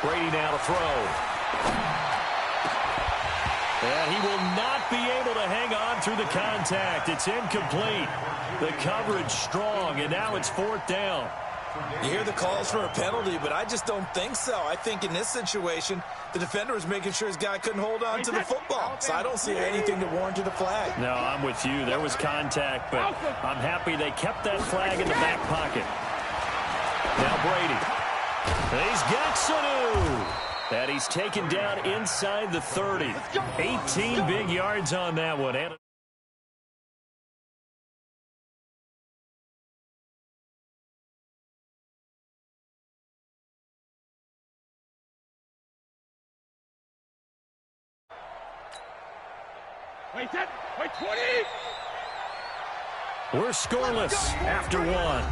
Brady now to throw. And he will not be able to hang on through the contact. It's incomplete. The coverage strong, and now it's 4th down. You hear the calls for a penalty, but I just don't think so. I think in this situation, the defender was making sure his guy couldn't hold on to the football. So I don't see anything to warrant a flag. No, I'm with you. There was contact, but I'm happy they kept that flag in the back pocket. Now Brady. He's got Sanu. And he's taken down inside the 30. 18 big yards on that one. And Wait, 20! we're scoreless after one.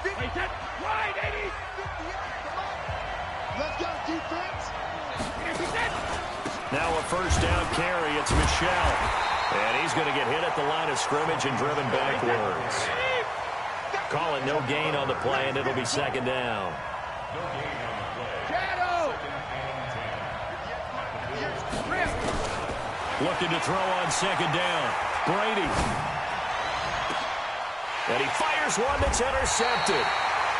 Wait, right, 80! Let's go, defense! Now a first down carry. It's Michel. And he's going to get hit at the line of scrimmage and driven backwards. Call it no gain on the play, and it'll be 2nd down. Looking to throw on 2nd down. Brady. And he fires one that's intercepted.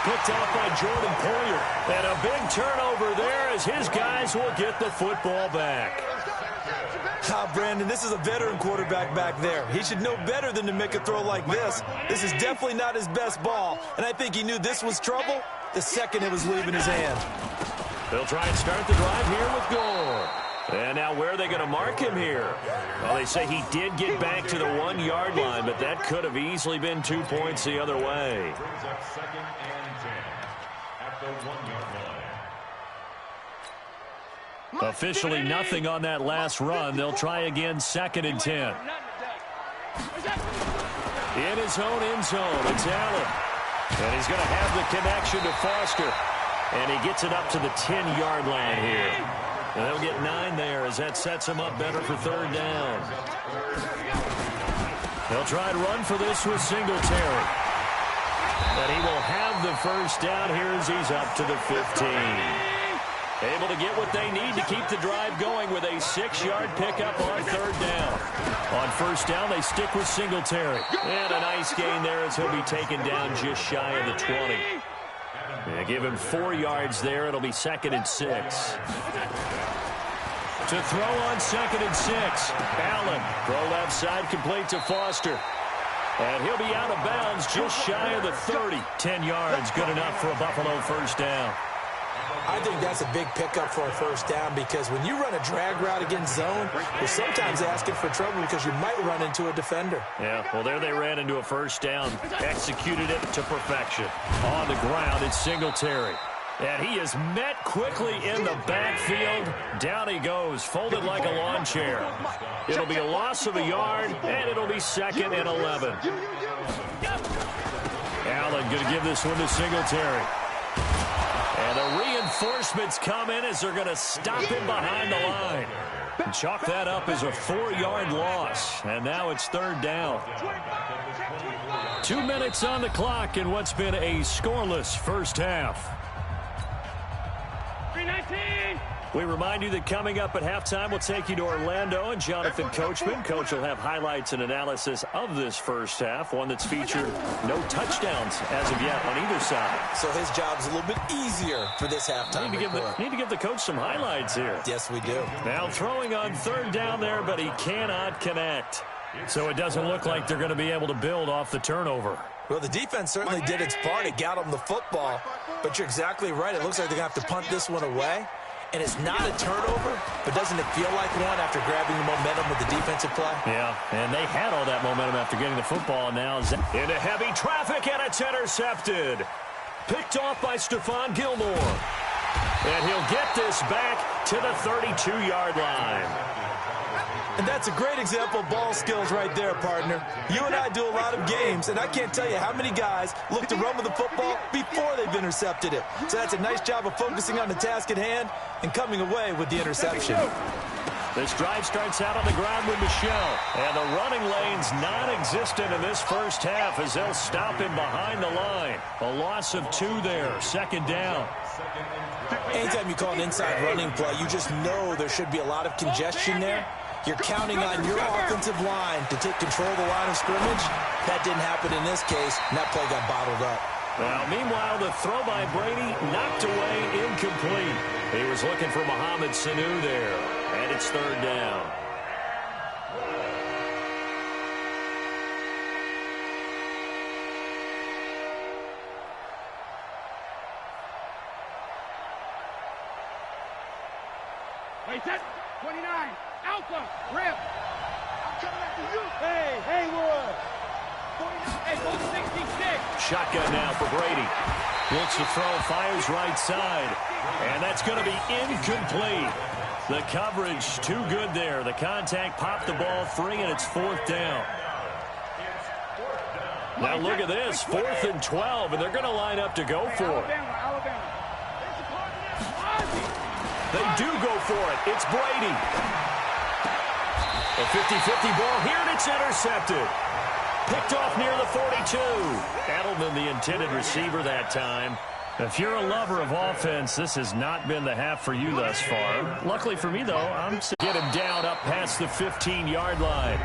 Picked off by Jordan Poyer. And a big turnover there as his guys will get the football back. Brandon, this is a veteran quarterback back there. He should know better than to make a throw like this. This is definitely not his best ball. And I think he knew this was trouble the second it was leaving his hand. They'll try and start the drive here with Gore. And now where are they going to mark him here? Well, they say he did get back to the 1-yard line, but that could have easily been 2 points the other way. Officially nothing on that last run. They'll try again 2nd and 10. In his own end zone, it's Allen. And he's going to have the connection to Foster. And he gets it up to the 10-yard line here. And they'll get 9 there as that sets him up better for 3rd down. They'll try and run for this with Singletary. And he will have the first down here as he's up to the 15. Able to get what they need to keep the drive going with a 6-yard pickup on 3rd down. On 1st down, they stick with Singletary. And a nice gain there as he'll be taken down just shy of the 20. Yeah, give him 4 yards there. It'll be 2nd and 6. To throw on 2nd and 6. Allen, throw left side, complete to Foster. And he'll be out of bounds just shy of the 30. 10 yards, good enough for a Buffalo first down. I think that's a big pickup for a first down because when you run a drag route against zone, you're sometimes asking for trouble because you might run into a defender. Yeah, well, there they ran into a first down, executed it to perfection. On the ground, it's Singletary. And he is met quickly in the backfield. Down he goes, folded like a lawn chair. It'll be a loss of a yard, and it'll be 2nd and 11. Allen going to give this one to Singletary. And the reinforcements come in as they're going to stop him behind the line. And chalk that up as a 4-yard loss. And now it's 3rd down. 2 minutes on the clock in what's been a scoreless first half. 319! We remind you that coming up at halftime, we'll take you to Orlando and Jonathan Coachman. Coach will have highlights and analysis of this first half, one that's featured no touchdowns as of yet on either side. So his job's a little bit easier for this halftime. Need to give the coach some highlights here. Yes, we do. Now throwing on 3rd down there, but he cannot connect. So it doesn't look like they're going to be able to build off the turnover. Well, the defense certainly did its part. It got them the football. But you're exactly right. It looks like they're going to have to punt this one away. And it's not a turnover, but doesn't it feel like one after grabbing the momentum with the defensive play? Yeah, and they had all that momentum after getting the football. Now into heavy traffic, and it's intercepted. Picked off by Stephon Gilmore. And he'll get this back to the 32-yard line. And that's a great example of ball skills right there, partner. You and I do a lot of games, and I can't tell you how many guys look to run with the football before they've intercepted it. So that's a nice job of focusing on the task at hand and coming away with the interception. This drive starts out on the ground with Michelle. And the running lane's non-existent in this first half as they'll stop him behind the line. A loss of 2 there, second down. Anytime you call an inside running play, you just know there should be a lot of congestion there. You're counting on your offensive line to take control of the line of scrimmage. That didn't happen in this case, and that play got bottled up. Well, meanwhile, the throw by Brady knocked away, incomplete. He was looking for Mohamed Sanu there, and it's third down. Wait, set. 29. Alpha. Rip. I'm coming after you. Hey, Haywood. 49. Hey, 166. Shotgun now for Brady. Looks to throw, fires right side. And that's going to be incomplete. The coverage too good there. The contact popped the ball free, and it's fourth down. Now look at this. 4th and 12, and they're going to line up to go for it. They do go for it. It's Brady. A 50-50 ball here, and it's intercepted. Picked off near the 42. Edelman, the intended receiver that time. If you're a lover of offense, this has not been the half for you thus far. Luckily for me, though, I'm get him down up past the 15-yard line.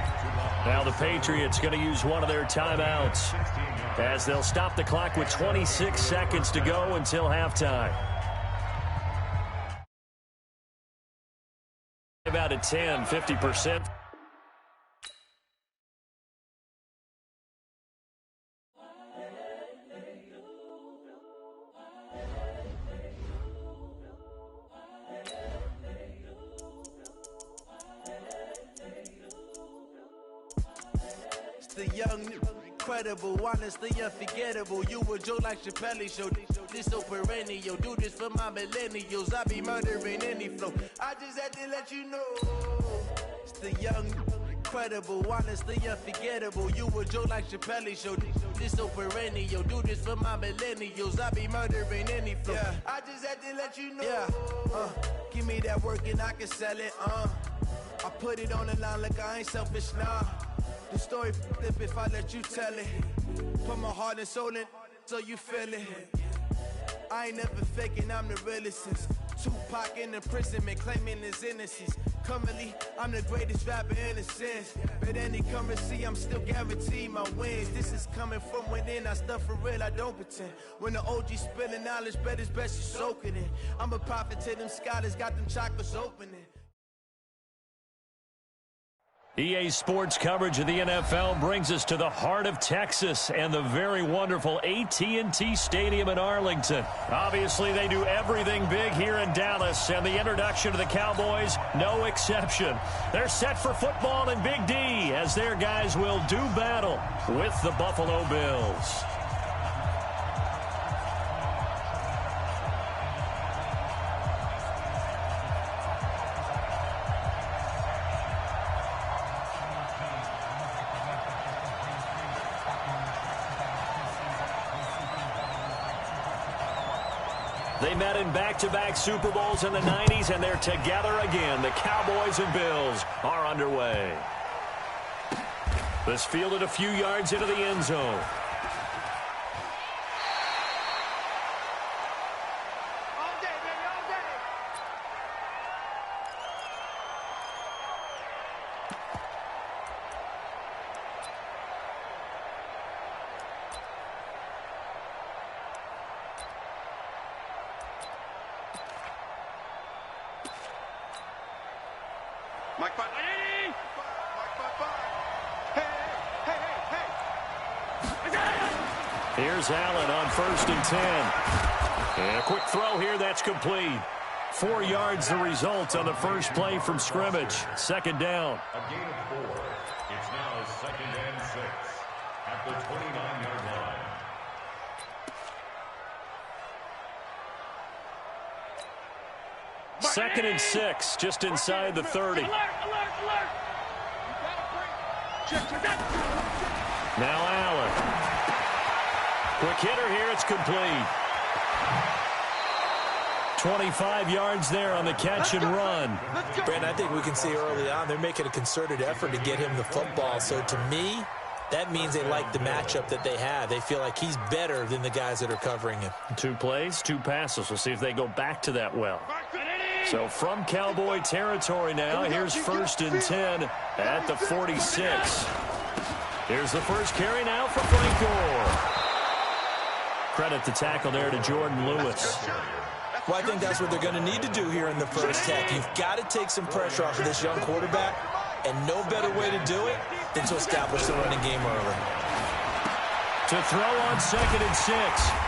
Now the Patriots going to use one of their timeouts as they'll stop the clock with 26 seconds to go until halftime. About a 10, 50%. The young, incredible, honestly unforgettable. You a Joe like Chappelle show. This so perennial. Do this for my millennials. I be murdering any flow. I just had to let you know. It's the young, incredible, honestly unforgettable. You a Joe like Chappelle show. This so perennial. Do this for my millennials. I be murdering any flow. Yeah. I just had to let you know. Yeah. Give me that work and I can sell it. I put it on the line like I ain't selfish, nah. The story flip if I let you tell it. Put my heart and soul in so you feel it. I ain't never faking, I'm the realest since Tupac in imprisonment, claiming his innocence. Currently, I'm the greatest rapper in a sense. But any currency, I'm still guaranteed my wins. This is coming from within, I stuff for real, I don't pretend. When the OG spilling knowledge, bet it's best you soak it in. I'm a prophet to them scholars, got them chakras opening. EA Sports coverage of the NFL brings us to the heart of Texas and the very wonderful AT&T Stadium in Arlington. Obviously, they do everything big here in Dallas, and the introduction to the Cowboys, no exception. They're set for football in Big D as their guys will do battle with the Buffalo Bills. They met in back-to-back Super Bowls in the 90s, and they're together again. The Cowboys and Bills are underway. This fielded a few yards into the end zone. All day, baby, all day. Mike, five. Mike, five. Hey. Here's Allen on 1st and 10. And a quick throw here, that's complete. 4 yards the result on the first play from scrimmage. Second down. A gain of 4. It's now 2nd and 6 at the 29-yard line. Second and 6, just inside the 30. Alert, alert, alert. Check. Now Allen. Quick hitter here, it's complete. 25 yards there on the catch and run. Brandon, I think we can see early on they're making a concerted effort to get him the football. So to me, that means they like the matchup that they have. They feel like he's better than the guys that are covering him. 2 plays, 2 passes. We'll see if they go back to that well. So from Cowboy territory now, here's 1st and 10 at the 46. Here's the first carry now for Frank Gore. Credit the tackle there to Jordan Lewis. Well, I think that's what they're going to need to do here in the first half. You've got to take some pressure off of this young quarterback, and no better way to do it than to establish the running game early. To throw on 2nd and 6.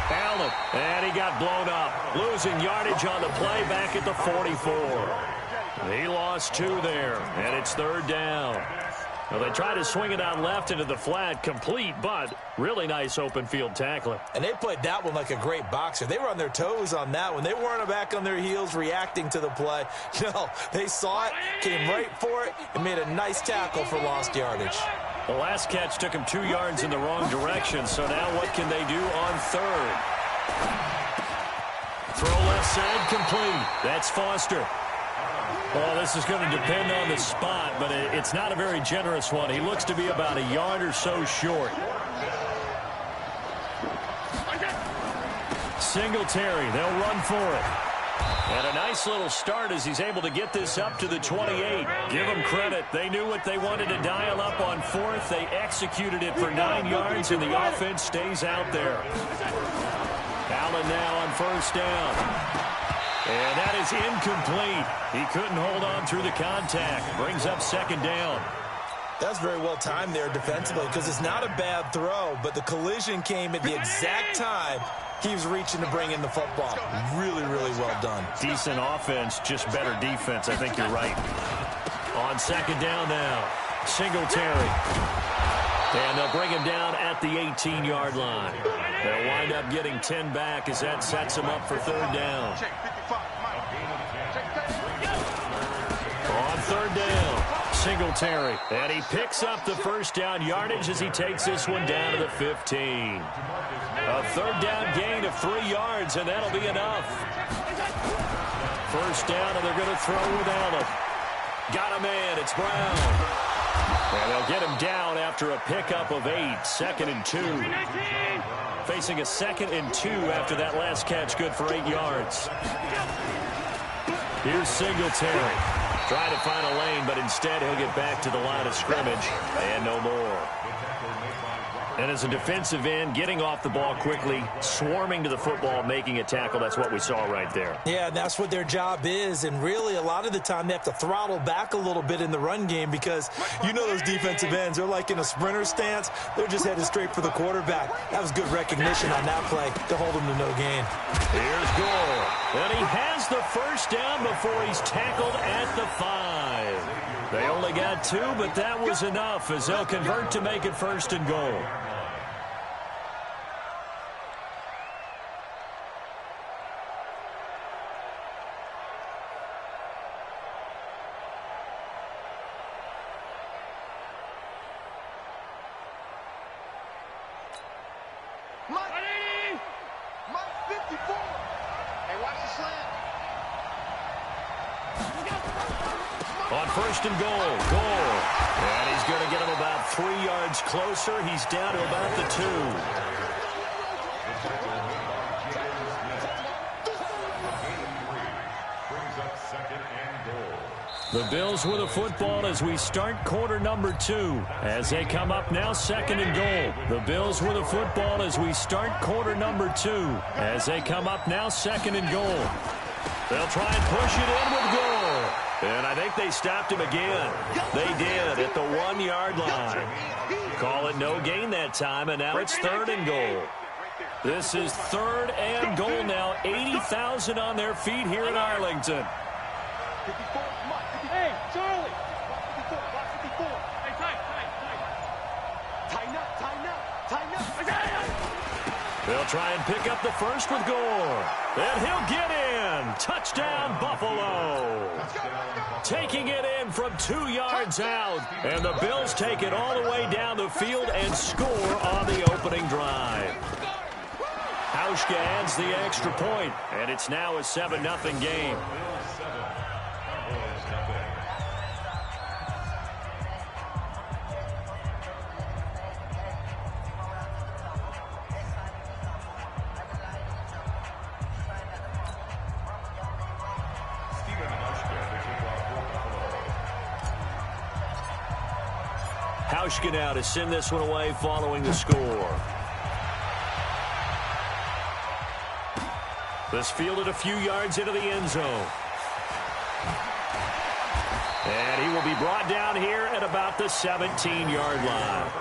Allen, and he got blown up. Losing yardage on the play back at the 44. He lost 2 there, and it's 3rd down. Well, they try to swing it out left into the flat, complete, but really nice open field tackling. And they played that one like a great boxer. They were on their toes on that one. They weren't back on their heels reacting to the play. No, they saw it, came right for it, and made a nice tackle for lost yardage. The last catch took him 2 yards in the wrong direction, so now what can they do on 3rd? Throw left side complete. That's Foster. Well, this is going to depend on the spot, but it's not a very generous one. He looks to be about a yard or so short. Singletary, they'll run for it. And a nice little start as he's able to get this up to the 28. Give them credit. They knew what they wanted to dial up on 4th. They executed it for 9 yards, and the offense stays out there. Allen now on 1st down. And that is incomplete. He couldn't hold on through the contact. Brings up 2nd down. That's very well timed there defensively because it's not a bad throw, but the collision came at the exact time he was reaching to bring in the football. Really, really well done. Decent offense, just better defense. I think you're right. On 2nd down now, Singletary. And they'll bring him down at the 18-yard line. They'll wind up getting 10 back as that sets them up for 3rd down. On 3rd down, Singletary. And he picks up the 1st down yardage as he takes this one down to the 15. A 3rd down gain of 3 yards, and that'll be enough. 1st down, and they're going to throw with Allen. Got a man. It's Brown. And they'll get him down after a pickup of 8. 2nd and 2. Facing a 2nd and 2 after that last catch, good for 8 yards. Here's Singletary. Trying to find a lane, but instead he'll get back to the line of scrimmage. And no more. And as a defensive end, getting off the ball quickly, swarming to the football, making a tackle, that's what we saw right there. Yeah, and that's what their job is. And really, a lot of the time, they have to throttle back a little bit in the run game because you know those defensive ends, they're like in a sprinter stance. They're just headed straight for the quarterback. That was good recognition on that play to hold him to no gain. Here's Gore. And he has the 1st down before he's tackled at the 5. They only got 2, but that was enough as they'll convert to make it 1st and goal. On 1st and goal, Gore. And he's going to get him about 3 yards closer. He's down to about the 2. The Bills with a football as we start quarter number 2. As they come up now, 2nd and goal. The Bills with a football as we start quarter number 2. As they come up now, 2nd and goal. They'll try and push it in with Gore. And I think they stopped him again. They did at the 1-yard line. Call it no gain that time, and now it's 3rd and goal. This is 3rd and goal now. 80,000 on their feet here in Arlington. Hey, Charlie! 54. Hey, tighten up. They'll try and pick up the 1st with Gore. And he'll get in. Touchdown, Buffalo. Taking it in from 2 yards out. And the Bills take it all the way down the field and score on the opening drive. How Hauschka adds the extra point, and it's now a 7-0 game. Hauschka now to send this one away following the score. This fielded a few yards into the end zone. And he will be brought down here at about the 17-yard line.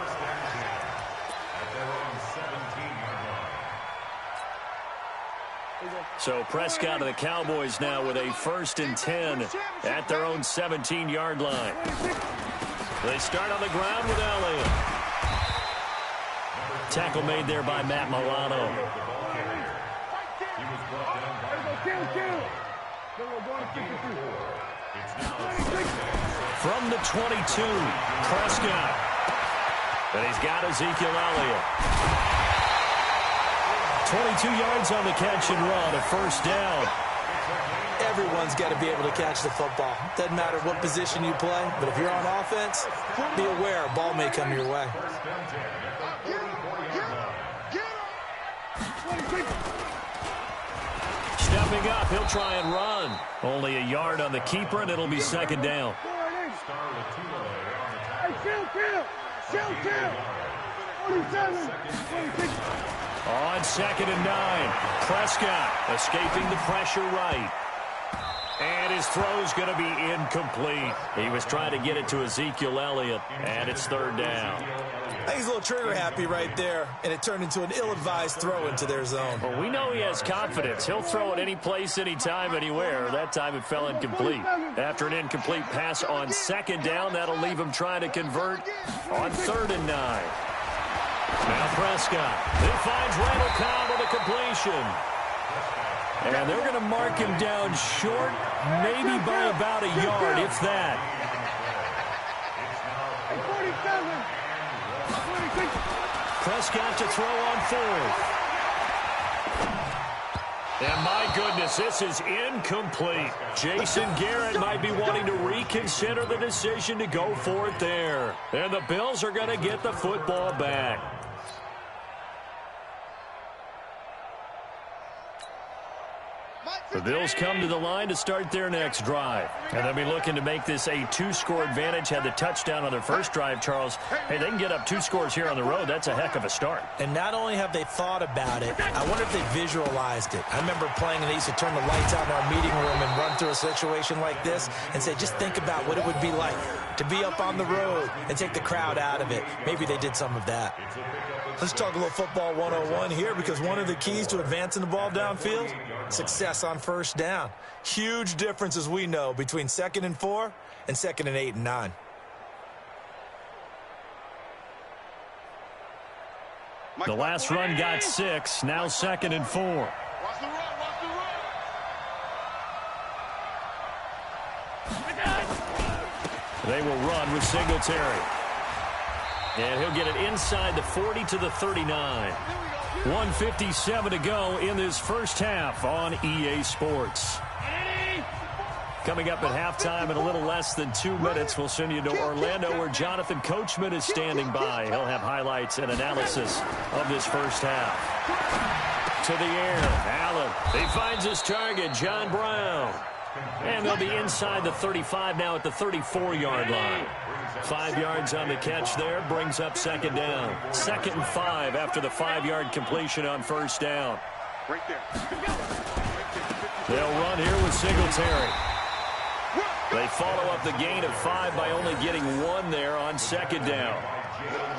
So Prescott and the Cowboys now with a 1st and 10 at their own 17-yard line. They start on the ground with Elliott. Tackle made there by Matt Milano. From the 22, Prescott. And he's got Ezekiel Elliott. 22 yards on the catch and run, a 1st down. Everyone's got to be able to catch the football. Doesn't matter what position you play, but if you're on offense, be aware a ball may come your way. Stepping up, he'll try and run. Only a yard on the keeper, and it'll be 2nd down. On 2nd and 9, Prescott escaping the pressure right. And his throw's going to be incomplete. He was trying to get it to Ezekiel Elliott, and it's 3rd down. I think he's a little trigger happy right there, and it turned into an ill-advised throw into their zone. Well, we know he has confidence. He'll throw it any place, anytime, anywhere. That time it fell incomplete. After an incomplete pass on 2nd down, that'll leave him trying to convert on 3rd and 9. Now Prescott. He finds Randall Cobb with a completion. And they're going to mark him down short, maybe by about a yard, if that. Prescott to throw on 4th. And my goodness, this is incomplete. Jason Garrett might be wanting to reconsider the decision to go for it there. And the Bills are going to get the football back. The Bills come to the line to start their next drive. And they'll be looking to make this a 2-score advantage. Had the touchdown on their first drive, Charles. Hey, they can get up 2 scores here on the road. That's a heck of a start. And not only have they thought about it, I wonder if they visualized it. I remember playing and they used to turn the lights out in our meeting room and run through a situation like this and say, just think about what it would be like to be up on the road and take the crowd out of it. Maybe they did some of that. Let's talk a little football 101 here, because one of the keys to advancing the ball downfield, success on 1st down. Huge difference, as we know, between 2nd and 4 and 2nd and 8 and 9. The last run got 6, now 2nd and 4. Watch the run, watch the run. They will run with Singletary. And he'll get it inside the 40 to the 39. 1:57 to go in this first half on EA Sports. Coming up at halftime in a little less than 2 minutes, we'll send you to Orlando, where Jonathan Coachman is standing by. He'll have highlights and analysis of this first half. To the air, Allen. He finds his target, John Brown. And they'll be inside the 35 now at the 34-yard line. 5 yards on the catch there, brings up 2nd down. 2nd and 5 after the 5-yard completion on 1st down. Right there. They'll run here with Singletary. They follow up the gain of 5 by only getting 1 there on 2nd down.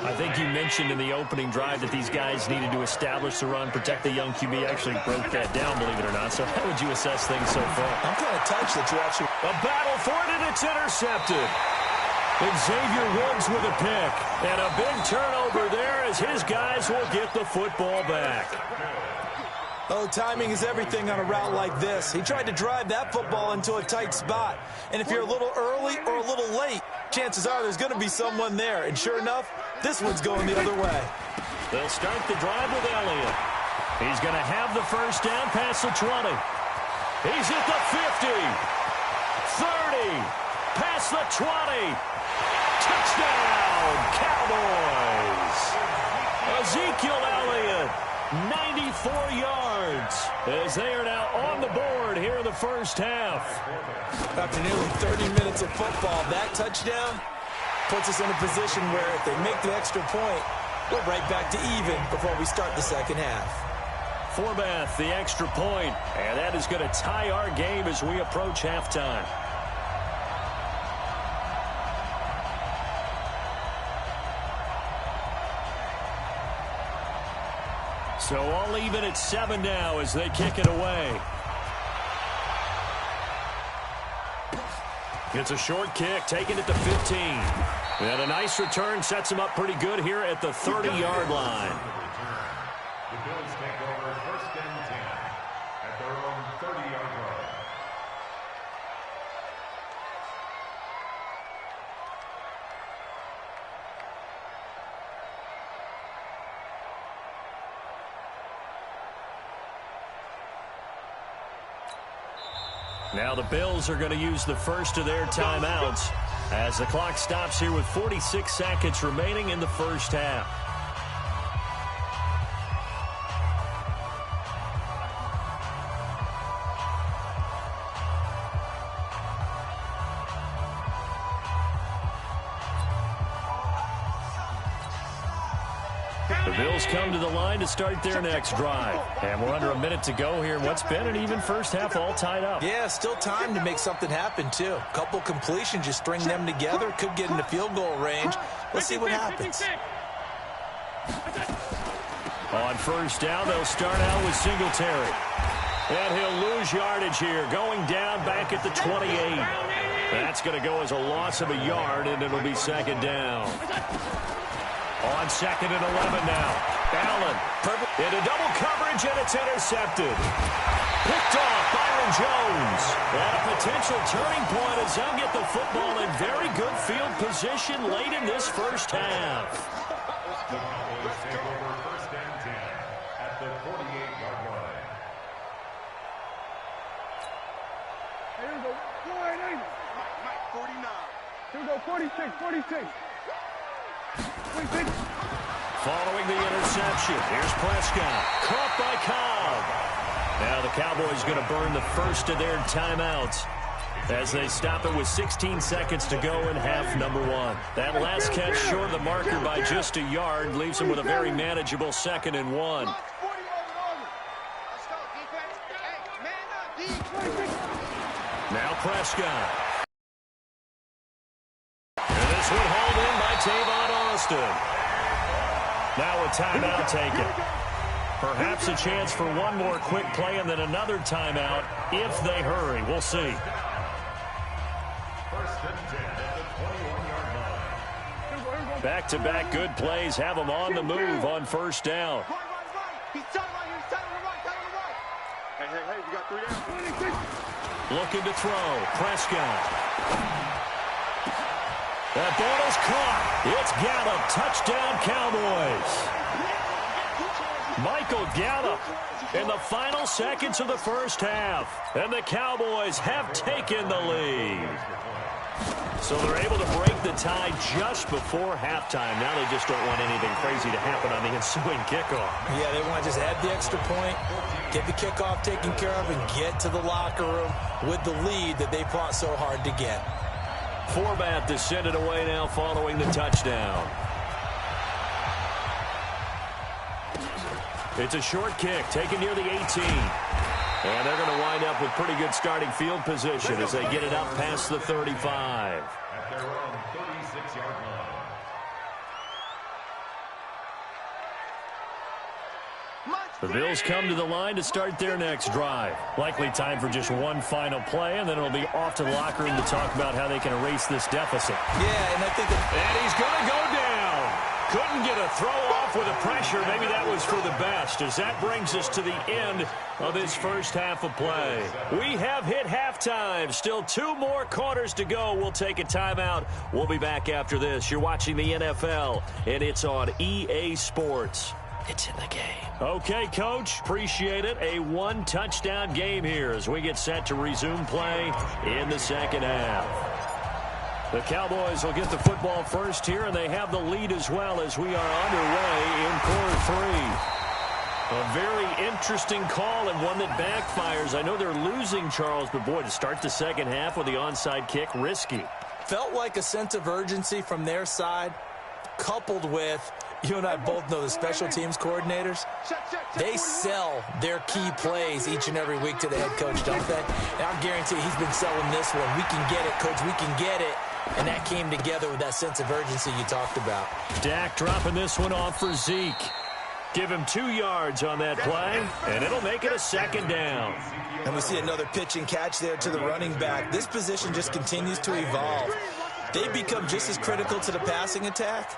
I think you mentioned in the opening drive that these guys needed to establish the run, protect the young QB. Actually broke that down, believe it or not. So how would you assess things so far? I'm kind of touched that you actually... A battle for it, and it's intercepted. Xavier Woods with a pick. And a big turnover there as his guys will get the football back. Oh, timing is everything on a route like this. He tried to drive that football into a tight spot. And if you're a little early or a little late, chances are there's going to be someone there. And sure enough, this one's going the other way. They'll start the drive with Elliott. He's going to have the first down past the 20. He's at the 50. 30. Past the 20. Touchdown, Cowboys. Ezekiel Elliott, 94 yards, as they are now on the board here in the first half. After nearly 30 minutes of football, that touchdown puts us in a position where if they make the extra point, we're right back to even before we start the second half. Forbath, the extra point, and that is going to tie our game as we approach halftime. So all even at 7 now as they kick it away. It's a short kick, taken at the 15. And a nice return sets him up pretty good here at the 30-yard line. The Bills take over first and 10 at their own 30-yard line. Now the Bills are going to use the first of their timeouts as the clock stops here with 46 seconds remaining in the first half. The Bills come to the line to start their next drive. And we're under a minute to go here. What's been an even first half, all tied up. Yeah, still time to make something happen, too. A couple completions, just string them together. Could get into field goal range. Let's see what happens. On first down, they'll start out with Singletary. And he'll lose yardage here, going down back at the 28. That's going to go as a loss of a yard, and it'll be second down. On second and 11 now. Allen into double coverage, and it's intercepted. Picked off Byron Jones. And a potential turning point as they'll get the football in very good field position late in this first half. The Cowboys take over first and 10 at the 48-yard line. Here we go. 49. Mike, 49. Here we go. 46, 46. Following the interception, here's Prescott. Caught by Cobb. Now the Cowboys going to burn the first of their timeouts as they stop it with 16 seconds to go in half number one. That last catch short of the marker by just a yard leaves them with a very manageable 2nd and 1. Now Prescott. And this one hauled in by Tavon Austin. Now a timeout taken. Perhaps a chance for one more quick play and then another timeout if they hurry. We'll see. First and 10 at the 21-yard line. Back-to-back good plays have them on the move on first down. He's tight right here. He's tight on the right. Tight on the right. Hey, you got 3 down. Looking to throw. Prescott. That ball is caught. It's Gallup. Touchdown, Cowboys. Michael Gallup in the final seconds of the first half. And the Cowboys have taken the lead. So they're able to break the tie just before halftime. Now they just don't want anything crazy to happen on the ensuing kickoff. Yeah, they want to just add the extra point, get the kickoff taken care of, and get to the locker room with the lead that they fought so hard to get. Forbath is sent it away now following the touchdown. It's a short kick taken near the 18. And they're going to wind up with pretty good starting field position as they get it up past the 35. At their own 36-yard line. The Bills come to the line to start their next drive. Likely time for just one final play, and then it'll be off to the locker room to talk about how they can erase this deficit. Yeah, and I think And he's going to go down. Couldn't get a throw off with the pressure. Maybe that was for the best, as that brings us to the end of this first half of play. We have hit halftime. Still 2 more quarters to go. We'll take a timeout. We'll be back after this. You're watching the NFL, and it's on EA Sports. It's in the game. Okay, Coach. Appreciate it. A one-touchdown game here as we get set to resume play in the second half. The Cowboys will get the football first here, and they have the lead as well as we are underway in quarter three. A very interesting call and one that backfires. I know they're losing, Charles, but boy, to start the second half with the onside kick, risky. Felt like a sense of urgency from their side, coupled with, you and I both know the special teams coordinators, they sell their key plays each and every week to the head coach, don't they? And I guarantee he's been selling this one. We can get it, Coach, we can get it. And that came together with that sense of urgency you talked about. Dak dropping this one off for Zeke. Give him 2 yards on that play, and it'll make it a second down. And we see another pitch and catch there to the running back. This position just continues to evolve. They become just as critical to the passing attack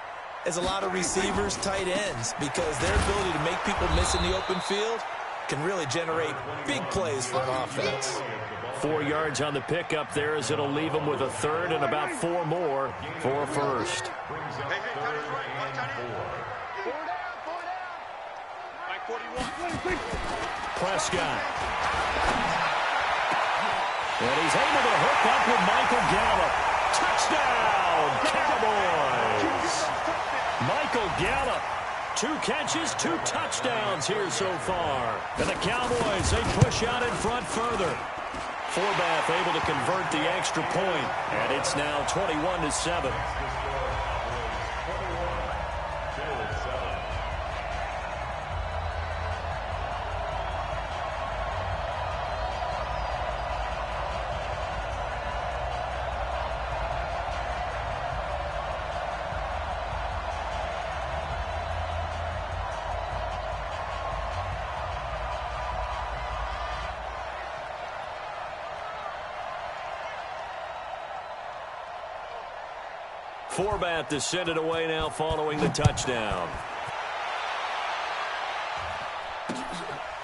as a lot of receivers, tight ends, because their ability to make people miss in the open field can really generate big plays for an offense. 4 yards on the pickup there as it'll leave them with a third and about 4 more for a first. Prescott. And he's able to hook up with Michael Gallup. Touchdown, Cowboys! Michael Gallup. 2 catches, 2 touchdowns here so far. And the Cowboys, they push out in front further. Forbath able to convert the extra point, and it's now 21-7. Forbath to send it away now following the touchdown.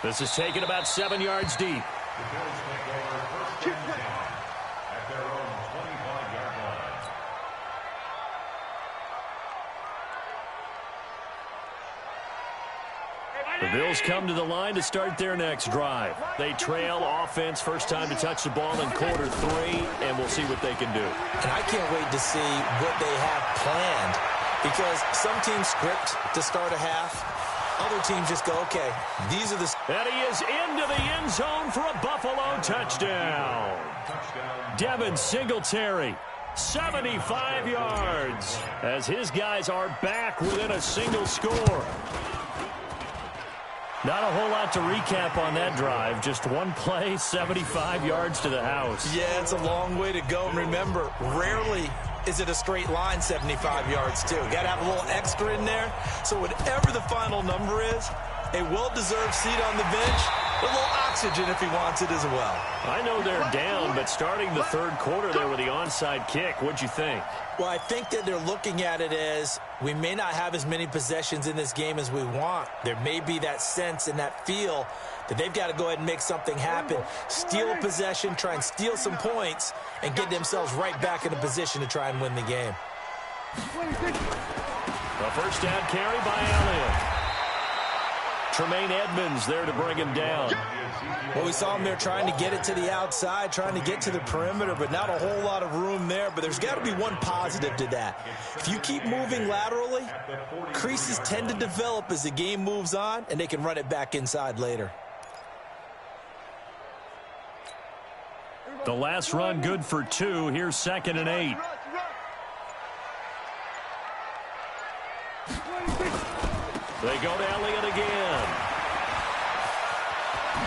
This is taken about 7 yards deep. The Bills come to the line to start their next drive. They trail offense, first time to touch the ball in quarter 3, and we'll see what they can do. And I can't wait to see what they have planned, because some teams script to start a half. Other teams just go, okay, these are the... And he is into the end zone for a Buffalo touchdown. Devin Singletary, 75 yards, as his guys are back within a single score. Not a whole lot to recap on that drive. Just one play, 75 yards to the house. Yeah, it's a long way to go. And remember, rarely is it a straight line 75 yards, too. Got to have a little extra in there. So whatever the final number is, a well-deserved seat on the bench, a little oxygen if he wants it as well. I know they're down, but starting the third quarter there with the onside kick, what'd you think? Well, I think that they're looking at it as we may not have as many possessions in this game as we want. There may be that sense and that feel that they've got to go ahead and make something happen. Steal a possession, try and steal some points, and get themselves right back in a position to try and win the game. A first down carry by Elliott. Tremaine Edmonds there to bring him down. Well, we saw him there trying to get it to the outside, trying to get to the perimeter, but not a whole lot of room there. But there's got to be one positive to that. If you keep moving laterally, creases tend to develop as the game moves on, and they can run it back inside later. The last run good for 2. Here's 2nd and 8. They go to Elliott again.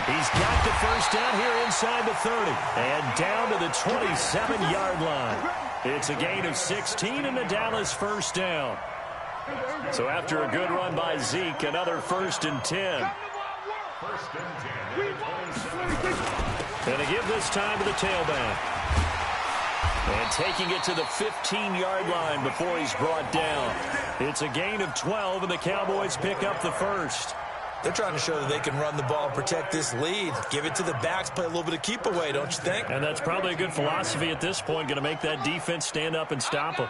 He's got the first down here inside the 30. And down to the 27-yard line. It's a gain of 16 and the Dallas first down. So after a good run by Zeke, another 1st and 10. And to give this time to the tailback. And taking it to the 15-yard line before he's brought down. It's a gain of 12, and the Cowboys pick up the first. They're trying to show that they can run the ball and protect this lead. Give it to the backs, play a little bit of keep away, don't you think? And that's probably a good philosophy at this point, going to make that defense stand up and stop them.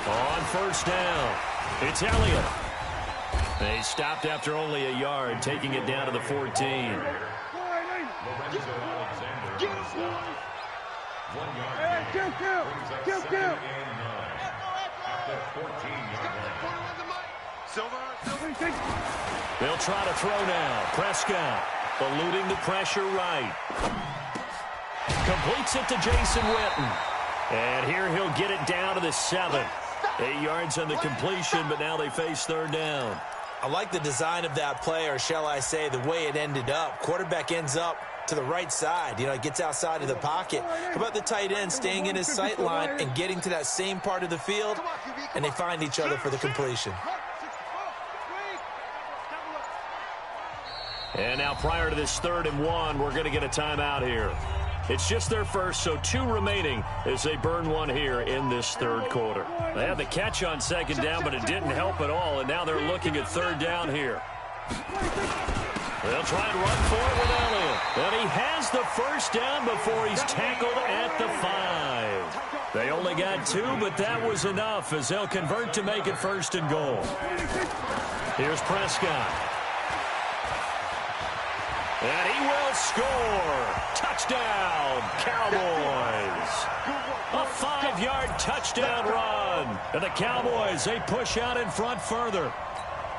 On first down. It's Elliott. They stopped after only a yard, taking it down to the 14. Lorenzo Alexander is 1 yard. Brings up 2nd and 9 at the 14-yard line. They'll try to throw now. Prescott eluding the pressure right. Completes it to Jason Witten. And here he'll get it down to the 7. 8 yards on the completion, but now they face third down. I like the design of that play, or shall I say the way it ended up. Quarterback ends up to the right side. You know, it gets outside of the pocket. How about the tight end staying in his sight line and getting to that same part of the field, and they find each other for the completion. And now prior to this 3rd and 1, we're going to get a timeout here. It's just their first, so 2 remaining as they burn one here in this 3rd quarter. They had the catch on 2nd down, but it didn't help at all, and now they're looking at 3rd down here. They'll try and run for it with Elliott. And he has the first down before he's tackled at the 5. They only got 2, but that was enough as they'll convert to make it 1st and goal. Here's Prescott. And he will score. Touchdown, Cowboys. A 5-yard touchdown run. And the Cowboys, they push out in front further.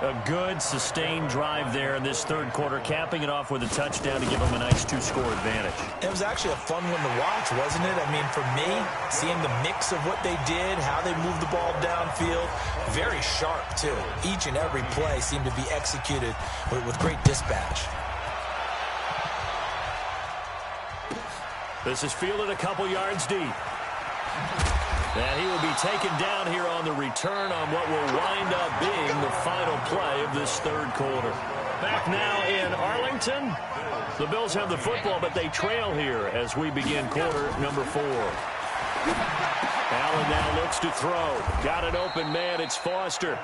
A good, sustained drive there in this 3rd quarter, capping it off with a touchdown to give them a nice 2-score advantage. It was actually a fun one to watch, wasn't it? I mean, for me, seeing the mix of what they did, how they moved the ball downfield, very sharp, too. Each and every play seemed to be executed with great dispatch. This is fielded a couple yards deep. And he will be taken down here on the return on what will wind up being the final play of this 3rd quarter. Back now in Arlington. The Bills have the football, but they trail here as we begin quarter number 4. Allen now looks to throw. Got an open man. It's Foster.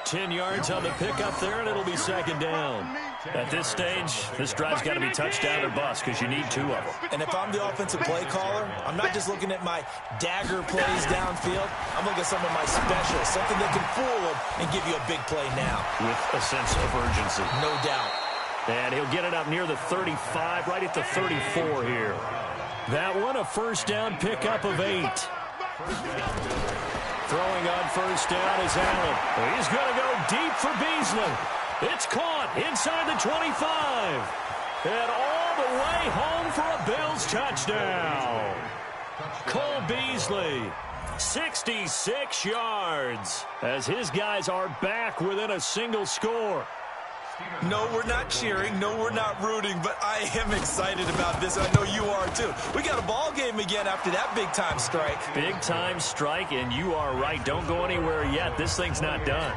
10 yards on the pickup there, and it'll be 2nd down. At this stage, this drive's got to be touchdown or bust because you need 2 of them. And if I'm the offensive play caller, I'm not just looking at my dagger plays downfield. I'm looking at some of my specials, something that can fool them and give you a big play now. With a sense of urgency. No doubt. And he'll get it up near the 35, right at the 34 here. That one, a first down pickup of 8. Throwing on first down is Allen. He's going to go deep for Beasley. It's caught inside the 25. And all the way home for a Bills touchdown. Cole Beasley, 66 yards, as his guys are back within a single score. No, we're not cheering. No, we're not rooting, but I am excited about this. I know you are, too. We got a ball game again after that big-time strike. Big-time strike, and you are right. Don't go anywhere yet. This thing's not done.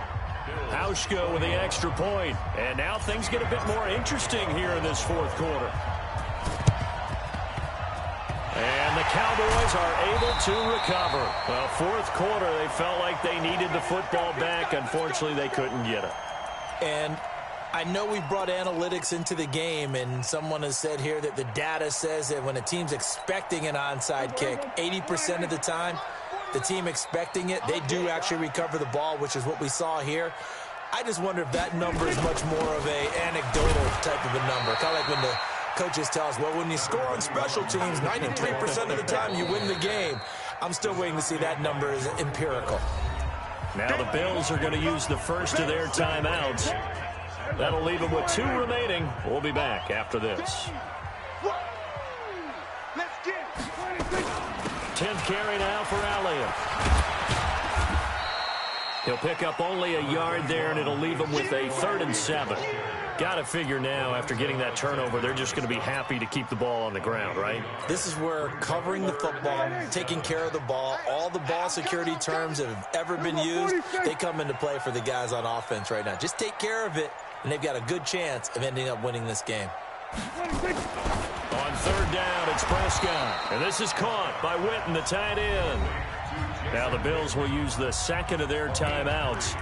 Hauschka with the extra point. And now things get a bit more interesting here in this 4th quarter. And the Cowboys are able to recover. Well, 4th quarter, they felt like they needed the football back. Unfortunately, they couldn't get it. And I know we brought analytics into the game, and someone has said here that the data says that when a team's expecting an onside kick, 80% of the time, the team expecting it, they do actually recover the ball, which is what we saw here. I just wonder if that number is much more of an anecdotal type of a number. Kind of like when the coaches tell us, well, when you score on special teams, 93% of the time you win the game. I'm still waiting to see that number is empirical. Now the Bills are going to use the first of their timeouts. That'll leave them with 2 remaining. We'll be back after this. 10th carry now for Elliott. He'll pick up only a yard there, and it'll leave him with a 3rd and 7. Got to figure now, after getting that turnover, they're just going to be happy to keep the ball on the ground, right? This is where covering the football, taking care of the ball, all the ball security terms that have ever been used, they come into play for the guys on offense right now. Just take care of it, and they've got a good chance of ending up winning this game. On 3rd down, it's Prescott. And this is caught by Witten, the tight end. Now the Bills will use the 2nd of their timeouts.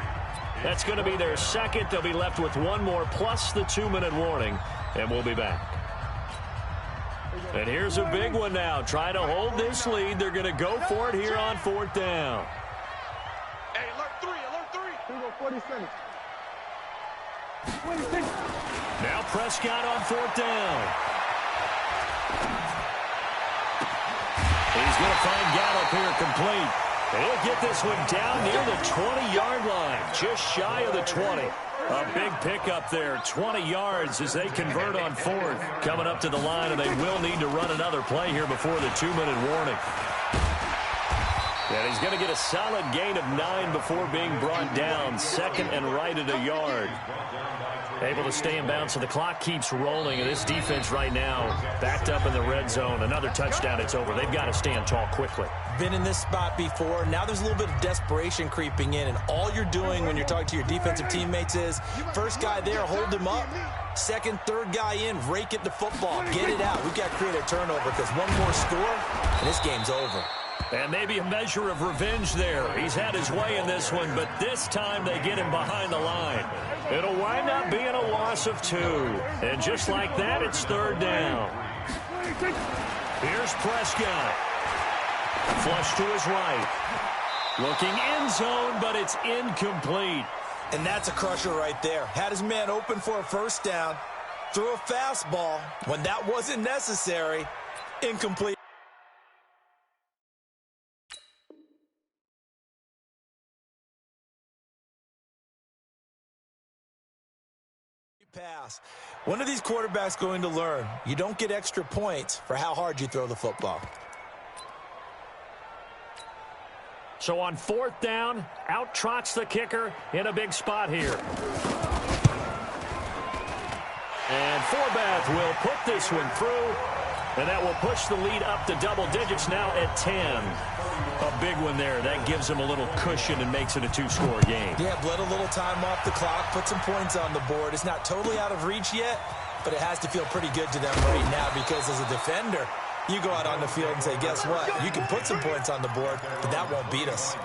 That's going to be their 2nd. They'll be left with 1 more plus the 2-minute warning, and we'll be back. And here's a big one now. Try to hold this lead. They're going to go for it here on 4th down. 47. 26. Now Prescott on 4th down. He's going to find Gallup here complete. He'll get this one down near the 20-yard line, just shy of the 20. A big pickup there, 20 yards as they convert on 4th. Coming up to the line, and they will need to run another play here before the 2-minute warning. And he's going to get a solid gain of 9 before being brought down. 2nd and right at a yard. Able to stay in bounds, so the clock keeps rolling. And this defense right now backed up in the red zone. Another touchdown, it's over. They've got to stand tall quickly. Been in this spot before. Now there's a little bit of desperation creeping in. And all you're doing when you're talking to your defensive teammates is, first guy there, hold him up. Second, third guy in, rake it to football. Get it out. We've got to create a turnover because one more score, and this game's over. And maybe a measure of revenge there. He's had his way in this one, but this time they get him behind the line. It'll wind up being a loss of 2. And just like that, it's 3rd down. Here's Prescott. Flush to his right. Looking end zone, but it's incomplete. And that's a crusher right there. Had his man open for a first down. Threw a fastball when that wasn't necessary. Incomplete. Pass. When are these quarterbacks going to learn? You don't get extra points for how hard you throw the football. So on 4th down, out trots the kicker in a big spot here. And Forbath will put this one through, and that will push the lead up to double digits now at 10. A big one there. That gives them a little cushion and makes it a 2-score game. Yeah, bled a little time off the clock, put some points on the board. It's not totally out of reach yet, but it has to feel pretty good to them right now because as a defender, you go out on the field and say, guess what? You can put some points on the board, but that won't beat us.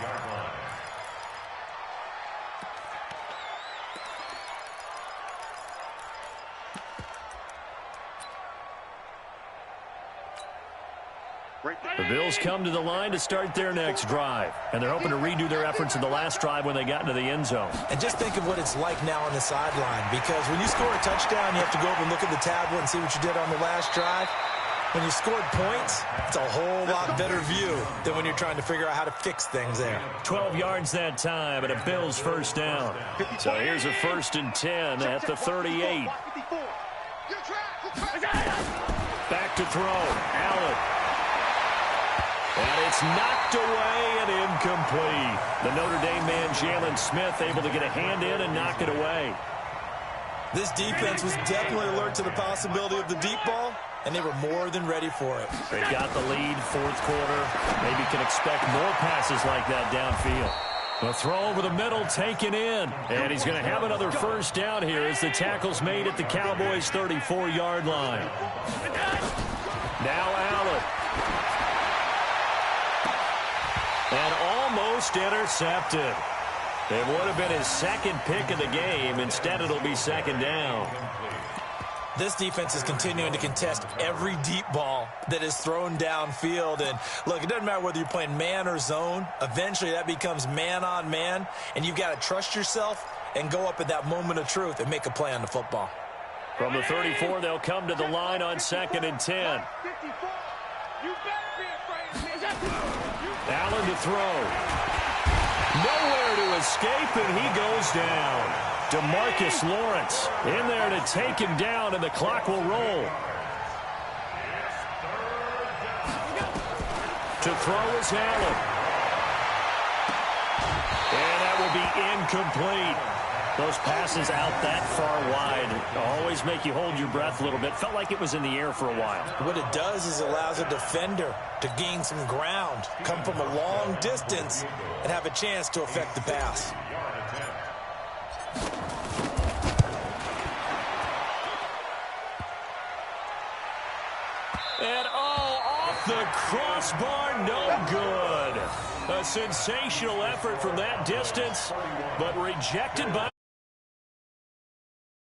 The Bills come to the line to start their next drive, and they're hoping to redo their efforts in the last drive when they got into the end zone. And just think of what it's like now on the sideline, because when you score a touchdown, you have to go over and look at the tablet and see what you did on the last drive. When you scored points, it's a whole lot better view than when you're trying to figure out how to fix things there. 12 yards that time, and a Bills first down. So here's a 1st and 10 at the 38. Back to throw. Allen. And it's knocked away and incomplete. The Notre Dame man, Jalen Smith, able to get a hand in and knock it away. This defense was definitely alert to the possibility of the deep ball, and they were more than ready for it. They've got the lead, 4th quarter. Maybe can expect more passes like that downfield. A throw over the middle, taken in. And he's going to have another first down here as the tackle's made at the Cowboys' 34-yard line. Now Allen. And almost intercepted. It would have been his 2nd pick of the game. Instead, it'll be 2nd down. This defense is continuing to contest every deep ball that is thrown downfield. And, look, it doesn't matter whether you're playing man or zone. Eventually, that becomes man-on-man, and you've got to trust yourself and go up at that moment of truth and make a play on the football. From the 34, they'll come to the line on 2nd and 10. Allen to throw. Nowhere to escape, and he goes down. DeMarcus Lawrence in there to take him down, and the clock will roll. To throw is Allen. And that will be incomplete. Those passes out that far wide always make you hold your breath a little bit. Felt like it was in the air for a while. What it does is it allows a defender to gain some ground, come from a long distance, and have a chance to affect the pass. And off the crossbar, no good. A sensational effort from that distance, but rejected by...